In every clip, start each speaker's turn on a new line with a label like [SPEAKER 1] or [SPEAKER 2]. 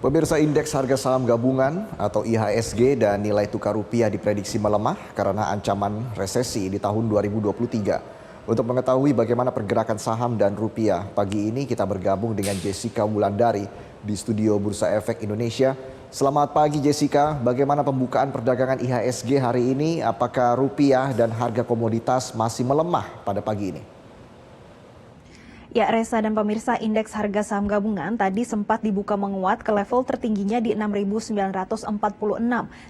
[SPEAKER 1] Pemirsa, indeks harga saham gabungan atau IHSG dan nilai tukar rupiah diprediksi melemah karena ancaman resesi di tahun 2023. Untuk mengetahui bagaimana pergerakan saham dan rupiah, pagi ini kita bergabung dengan Jessica Wulandari di studio Bursa Efek Indonesia. Selamat pagi Jessica, bagaimana pembukaan perdagangan IHSG hari ini? Apakah rupiah dan harga komoditas masih melemah pada pagi ini?
[SPEAKER 2] Ya, Reza dan pemirsa, indeks harga saham gabungan tadi sempat dibuka menguat ke level tertingginya di 6.946.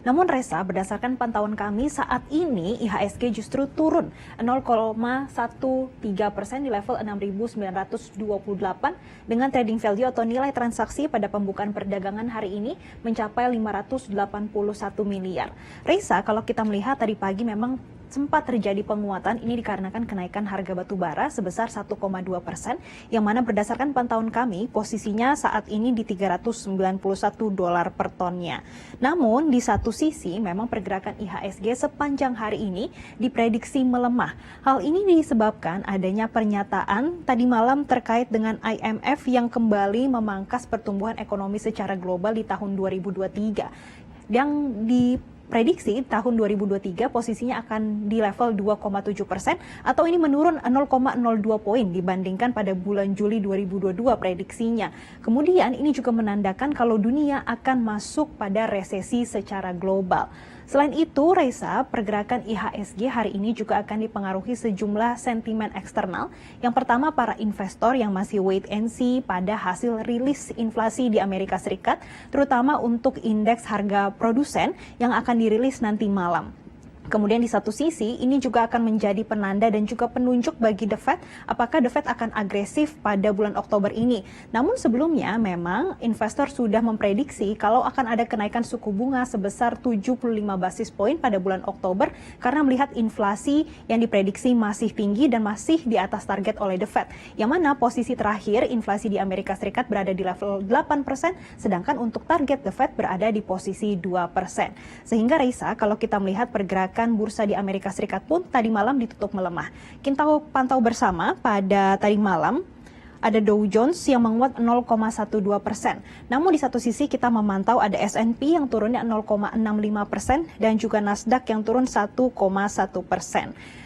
[SPEAKER 2] Namun Reza, berdasarkan pantauan kami saat ini IHSG justru turun 0,13% di level 6.928 dengan trading value atau nilai transaksi pada pembukaan perdagangan hari ini mencapai 581 miliar. Reza, kalau kita melihat tadi pagi memang sempat terjadi penguatan ini dikarenakan kenaikan harga batu bara sebesar 1,2%, yang mana berdasarkan pantauan kami posisinya saat ini di $391 per tonnya. Namun di satu sisi memang pergerakan IHSG sepanjang hari ini diprediksi melemah. Hal ini disebabkan adanya pernyataan tadi malam terkait dengan IMF yang kembali memangkas pertumbuhan ekonomi secara global di tahun 2023. Yang diprediksi tahun 2023 posisinya akan di level 2,7% atau ini menurun 0,02 poin dibandingkan pada bulan Juli 2022 prediksinya. Kemudian ini juga menandakan kalau dunia akan masuk pada resesi secara global. Selain itu, Reza, pergerakan IHSG hari ini juga akan dipengaruhi sejumlah sentimen eksternal. Yang pertama, para investor yang masih wait and see pada hasil rilis inflasi di Amerika Serikat, terutama untuk indeks harga produsen yang akan dirilis nanti malam. Kemudian di satu sisi ini juga akan menjadi penanda dan juga penunjuk bagi The Fed apakah The Fed akan agresif pada bulan Oktober ini. Namun sebelumnya memang investor sudah memprediksi kalau akan ada kenaikan suku bunga sebesar 75 basis poin pada bulan Oktober karena melihat inflasi yang diprediksi masih tinggi dan masih di atas target oleh The Fed. Yang mana posisi terakhir inflasi di Amerika Serikat berada di level 8%, sedangkan untuk target The Fed berada di posisi 2%. Sehingga Reza, kalau kita melihat pergerakan bursa di Amerika Serikat pun tadi malam ditutup melemah. Kita pantau bersama pada tadi malam ada Dow Jones yang menguat 0,12%. Namun di satu sisi kita memantau ada S&P yang turunnya 0,65% dan juga Nasdaq yang turun 1,1%.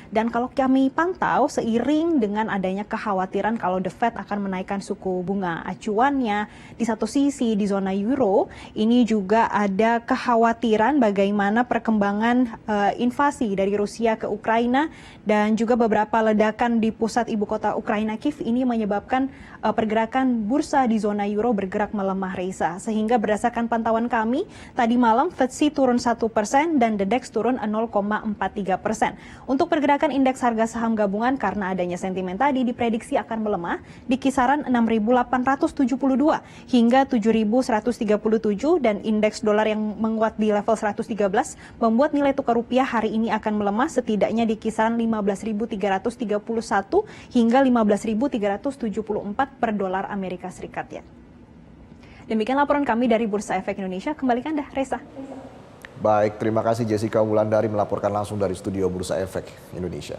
[SPEAKER 2] Dan kalau kami pantau seiring dengan adanya kekhawatiran kalau The Fed akan menaikkan suku bunga acuannya, di satu sisi di zona euro ini juga ada kekhawatiran bagaimana perkembangan invasi dari Rusia ke Ukraina dan juga beberapa ledakan di pusat ibu kota Ukraina Kiev ini menyebabkan pergerakan bursa di zona euro bergerak melemah, Reza. Sehingga berdasarkan pantauan kami tadi malam FTSE turun 1% dan The DAX turun 0,43%. Untuk pergerakan indeks harga saham gabungan karena adanya sentimen tadi diprediksi akan melemah di kisaran 6.872 hingga 7.137 dan indeks dolar yang menguat di level 113 membuat nilai tukar rupiah hari ini akan melemah setidaknya di kisaran 15.331 hingga 15.374 per dolar Amerika Serikat ya. Demikian laporan kami dari Bursa Efek Indonesia. Kembalikan dah Reza.
[SPEAKER 1] Baik, terima kasih Jessica Wulandari melaporkan langsung dari studio Bursa Efek Indonesia.